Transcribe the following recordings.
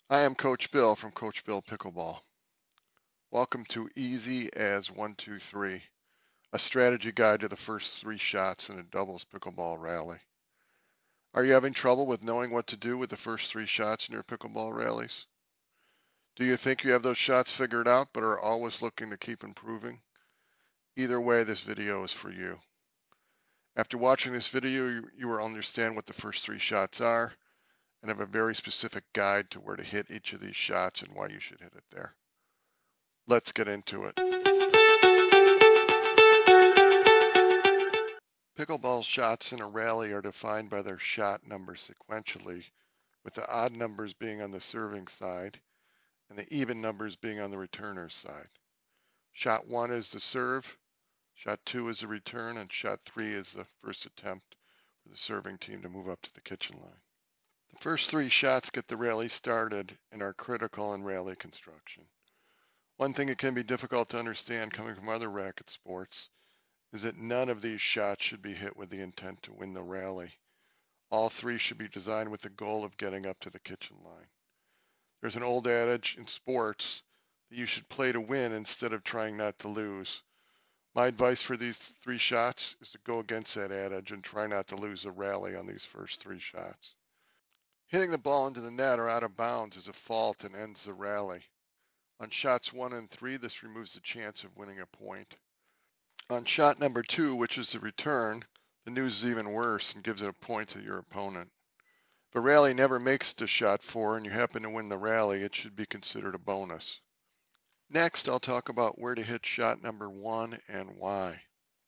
I am Coach Bill from Coach Bill Pickleball. Welcome to Easy as 1, 2, 3, a strategy guide to the first 3 shots in a doubles pickleball rally. Are you having trouble with knowing what to do with the first 3 shots in your pickleball rallies? Do you think you have those shots figured out but are always looking to keep improving? Either way, this video is for you. After watching this video, you will understand what the first 3 shots are and have a very specific guide to where to hit each of these shots and why you should hit it there. Let's get into it. Pickleball shots in a rally are defined by their shot numbers sequentially, with the odd numbers being on the serving side and the even numbers being on the returner's side. Shot 1 is the serve, shot 2 is the return, and shot 3 is the first attempt for the serving team to move up to the kitchen line. The first 3 shots get the rally started and are critical in rally construction. One thing that can be difficult to understand coming from other racket sports is that none of these shots should be hit with the intent to win the rally. All 3 should be designed with the goal of getting up to the kitchen line. There's an old adage in sports that you should play to win instead of trying not to lose. My advice for these 3 shots is to go against that adage and try not to lose the rally on these first 3 shots. Hitting the ball into the net or out of bounds is a fault and ends the rally. On shots 1 and 3, this removes the chance of winning a point. On shot number 2, which is the return, the news is even worse and gives it a point to your opponent. If a rally never makes it to shot 4 and you happen to win the rally, it should be considered a bonus. Next, I'll talk about where to hit shot number 1 and why.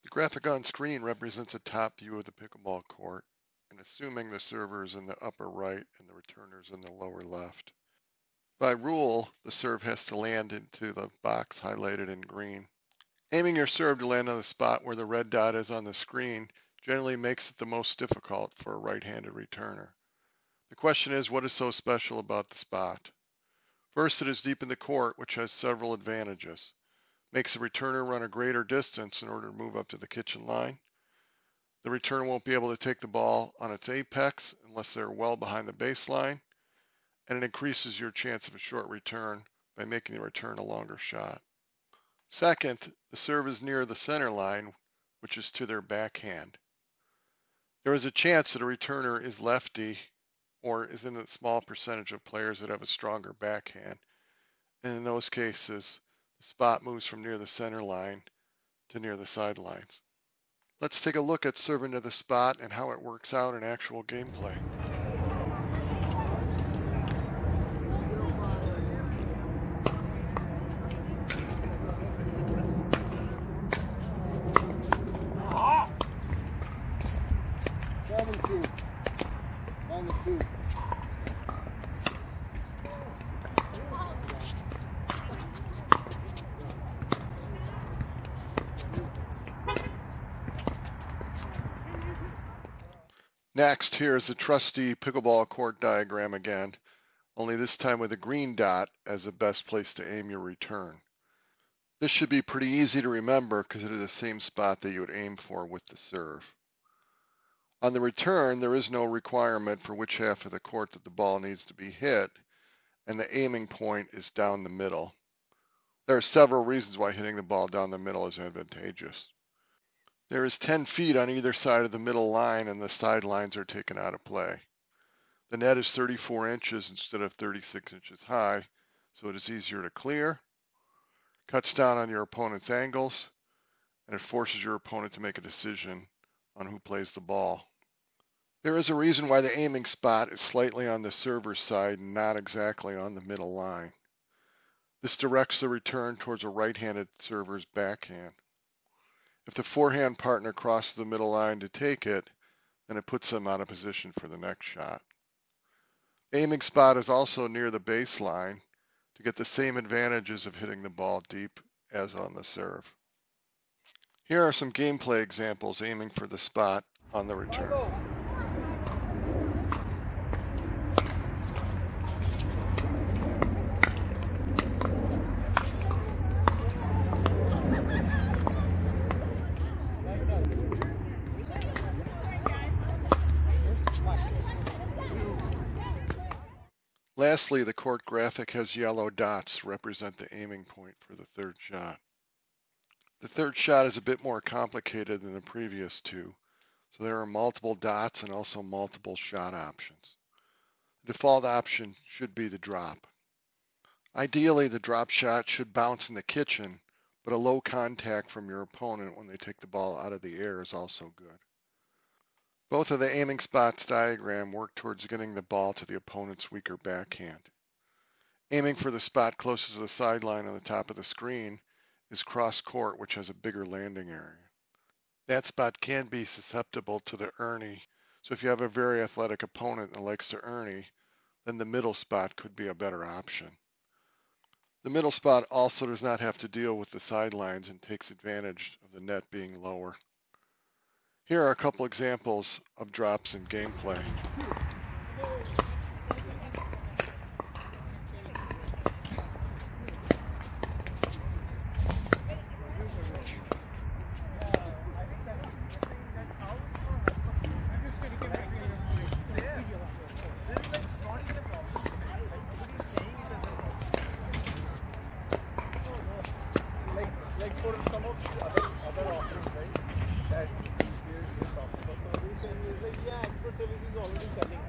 The graphic on screen represents a top view of the pickleball court, and assuming the server is in the upper right and the returner is in the lower left. By rule, the serve has to land into the box highlighted in green. Aiming your serve to land on the spot where the red dot is on the screen generally makes it the most difficult for a right-handed returner. The question is, what is so special about the spot? First, it is deep in the court, which has several advantages. Makes the returner run a greater distance in order to move up to the kitchen line. The returner won't be able to take the ball on its apex unless they're well behind the baseline, and it increases your chance of a short return by making the return a longer shot. Second, the serve is near the center line, which is to their backhand. There is a chance that a returner is lefty or is in a small percentage of players that have a stronger backhand. And in those cases, the spot moves from near the center line to near the sidelines. Let's take a look at serving to the spot and how it works out in actual gameplay. Next, here is the trusty pickleball court diagram again, only this time with a green dot as the best place to aim your return. This should be pretty easy to remember because it is the same spot that you would aim for with the serve. On the return, there is no requirement for which half of the court that the ball needs to be hit, and the aiming point is down the middle. There are several reasons why hitting the ball down the middle is advantageous. There is 10 feet on either side of the middle line and the sidelines are taken out of play. The net is 34 inches instead of 36 inches high, so it is easier to clear, cuts down on your opponent's angles, and it forces your opponent to make a decision on who plays the ball. There is a reason why the aiming spot is slightly on the server's side and not exactly on the middle line. This directs the return towards a right-handed server's backhand. If the forehand partner crosses the middle line to take it, then it puts them out of position for the next shot. The aiming spot is also near the baseline to get the same advantages of hitting the ball deep as on the serve. Here are some gameplay examples aiming for the spot on the return. Lastly, the court graphic has yellow dots to represent the aiming point for the third shot. The third shot is a bit more complicated than the previous two, so there are multiple dots and also multiple shot options. The default option should be the drop. Ideally, the drop shot should bounce in the kitchen, but a low contact from your opponent when they take the ball out of the air is also good. Both of the aiming spots diagram work towards getting the ball to the opponent's weaker backhand. Aiming for the spot closest to the sideline on the top of the screen is cross court, which has a bigger landing area. That spot can be susceptible to the ernie, so if you have a very athletic opponent that likes to ernie, then the middle spot could be a better option. The middle spot also does not have to deal with the sidelines and takes advantage of the net being lower. Here are a couple examples of drops in gameplay. Like for some of the other options, right? That is possible. So this is like, yeah, expert service is already selling,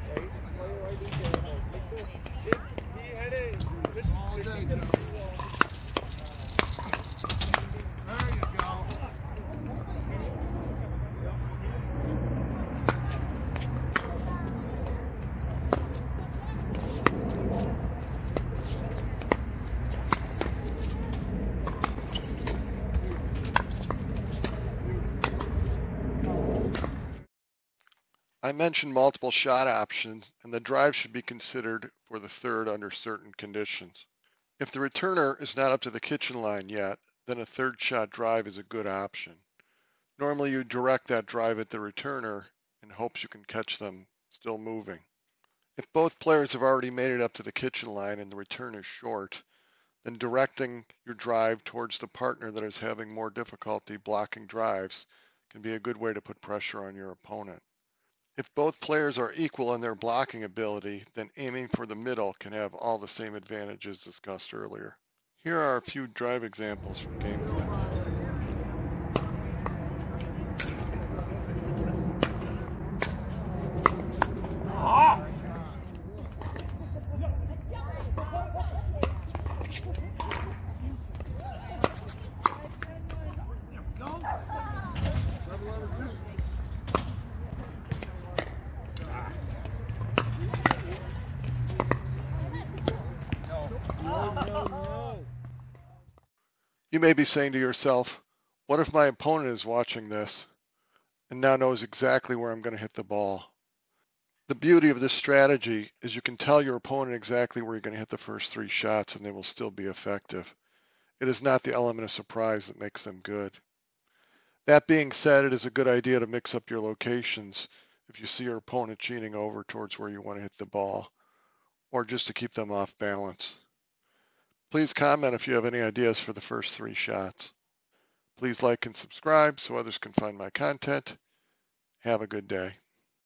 right? Why do you care about? Like so, if he had a good critical view on. There you go. I mentioned multiple shot options, and the drive should be considered for the third under certain conditions. If the returner is not up to the kitchen line yet, then a third shot drive is a good option. Normally you direct that drive at the returner in hopes you can catch them still moving. If both players have already made it up to the kitchen line and the return is short, then directing your drive towards the partner that is having more difficulty blocking drives can be a good way to put pressure on your opponent. If both players are equal in their blocking ability, then aiming for the middle can have all the same advantages discussed earlier. Here are a few drive examples from gameplay. You may be saying to yourself, what if my opponent is watching this and now knows exactly where I'm going to hit the ball? The beauty of this strategy is you can tell your opponent exactly where you're going to hit the first three shots and they will still be effective. It is not the element of surprise that makes them good. That being said, it is a good idea to mix up your locations if you see your opponent cheating over towards where you want to hit the ball, or just to keep them off balance. Please comment if you have any ideas for the first three shots. Please like and subscribe so others can find my content. Have a good day.